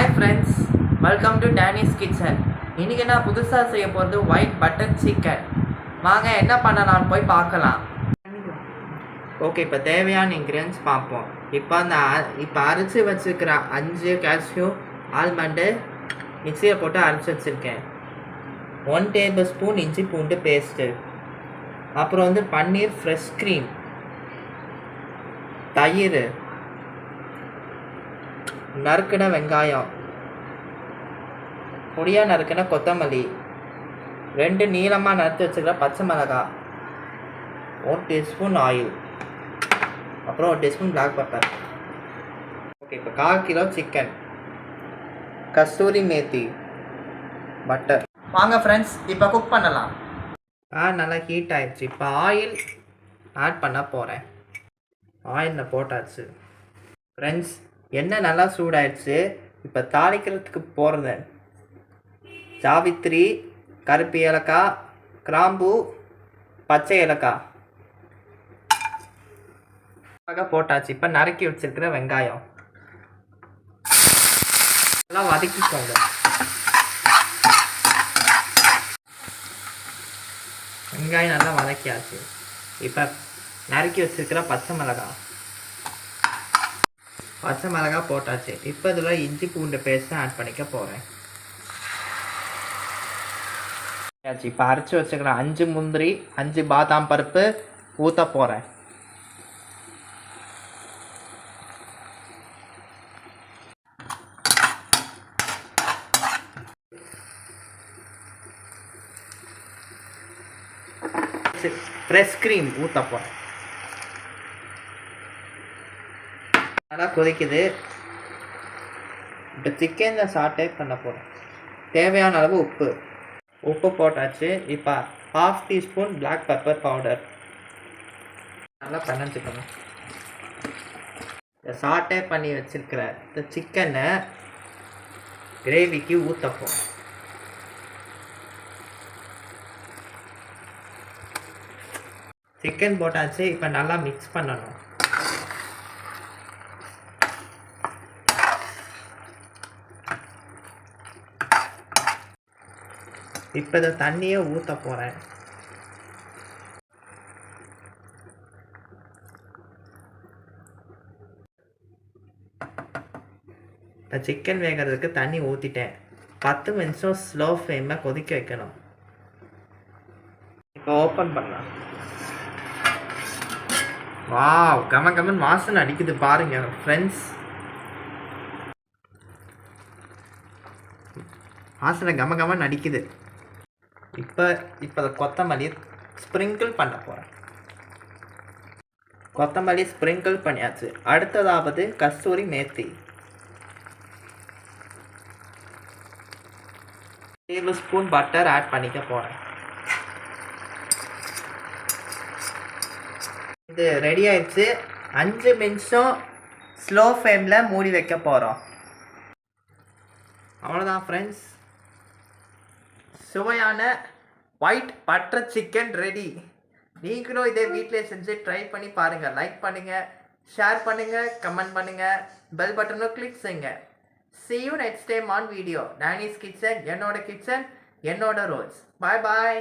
Hi friends, welcome to Danish kitchen. இன்றைக்கி நான் புதுசாக செய்ய போகிறது ஒயிட் பட்டர் சிக்கன். வாங்க என்ன பண்ணலாம்னு போய் பார்க்கலாம். ஓகே, இப்போ தேவையான இன்க்ரீடியன்ஸ் பார்ப்போம். இப்போ அரைச்சி வச்சுருக்கிற 5 கேஷ்யூ ஆல்மண்டு மிக்சியில் போட்டு அரைச்சி வச்சுருக்கேன். 1 டேபிள் ஸ்பூன் இஞ்சி பூண்டு பேஸ்ட்டு, அப்புறம் பன்னீர், ஃப்ரெஷ் க்ரீம், தயிர், நறுக்கின வெங்காயம், பொடியாக நறுக்கின கொத்தமல்லி, 2 நீளமாக நறுத்து வச்சுக்கிற பச்சை மிளகாய், 1 டீஸ்பூன் ஆயில், அப்புறம் 1 டீஸ்பூன் பிளாக் பெப்பர். ஓகே, இப்போ 1/4 கிலோ சிக்கன், கஸ்தூரி மேத்தி, பட்டர். வாங்க ஃப்ரெண்ட்ஸ், இப்போ குக் பண்ணலாம். நல்லா ஹீட் ஆயிடுச்சு. இப்போ ஆயில் ஆட் பண்ண போகிறேன். ஆயிலில் போட்டாச்சு ஃப்ரெண்ட்ஸ். எண்ணெய் நல்லா சூடாயிடுச்சு. இப்போ தாளிக்கிறதுக்கு போகிறது ஜாவித்ரி, கருப்பு ஏலக்காய், கிராம்பு, பச்சை ஏலக்காய் போட்டாச்சு. இப்போ நறுக்கி வச்சிருக்கிற வெங்காயம் எல்லாம் வதக்கிக்கோங்க. வெங்காயம் நல்லா வதக்கியாச்சு. இப்போ நறுக்கி வச்சிருக்கிற பச்சை மிளகாய் போட்டாச்சு. இப்போ இதில் இஞ்சி பூண்டு பேஸ்ட்டை ஆட் பண்ணிக்க போகிறேன். இப்போ அரைச்சி வச்சுக்கிற 5 முந்திரி, 5 பாதாம் பருப்பு ஊற்ற போகிறேன். ஃப்ரெஷ் க்ரீம் ஊற்ற போகிறேன். நல்லா கொதிக்குது. இப்போ சிக்கனை சாட்டே பண்ண போகிறேன். தேவையான அளவு உப்பு போட்டாச்சு. இப்போ 1/2 டீஸ்பூன் பிளாக் பெப்பர் பவுடர் நல்லா பிணைஞ்சிக்கணும். சாட்டே பண்ணி வச்சுருக்கிற இந்த சிக்கனை கிரேவிக்கு ஊற்ற போகிறேன். சிக்கன் போட்டாச்சு. இப்போ நல்லா மிக்ஸ் பண்ணணும். இப்போ இந்த தண்ணியை ஊற்ற போகிறேன். இந்த சிக்கன் வேகிறதுக்கு தண்ணி ஊற்றிட்டேன். 10 நிமிஷம் ஸ்லோ ஃப்ளேமில் கொதிக்க வைக்கணும். இப்போ ஓப்பன் பண்ணலாம். வாவ், கமன் வாசனை அடிக்குது பாருங்க ஃப்ரெண்ட்ஸ். வாசனை கமன் அடிக்குது. இப்போ கொத்தமல்லி ஸ்ப்ரிங்கிள் பண்ண போகிறேன். கொத்தமல்லி ஸ்ப்ரிங்கிள் பண்ணியாச்சு. அடுத்ததாவது kasturi methi, 1 tablespoon butter add பண்ணிக்க போகிறேன். இது ரெடி ஆயிடுச்சு. 5 நிமிஷம் ஸ்லோ ஃப்ளேமில் மூடி வைக்க போகிறோம். அவ்வளோதான் ஃப்ரெண்ட்ஸ், சுவையான ஒயிட் பட்டர் சிக்கன் ரெடி. நீங்களும் இதே வீட்டிலே செஞ்சு ட்ரை பண்ணி பாருங்கள். லைக் பண்ணுங்கள், ஷேர் பண்ணுங்கள், கமெண்ட் பண்ணுங்கள், பெல் பட்டனும் கிளிக் செய்யுங்க. See you next time on video. Danny's Kitchen, என்னோட கிச்சன், என்னோட ரோல்ஸ். Bye bye.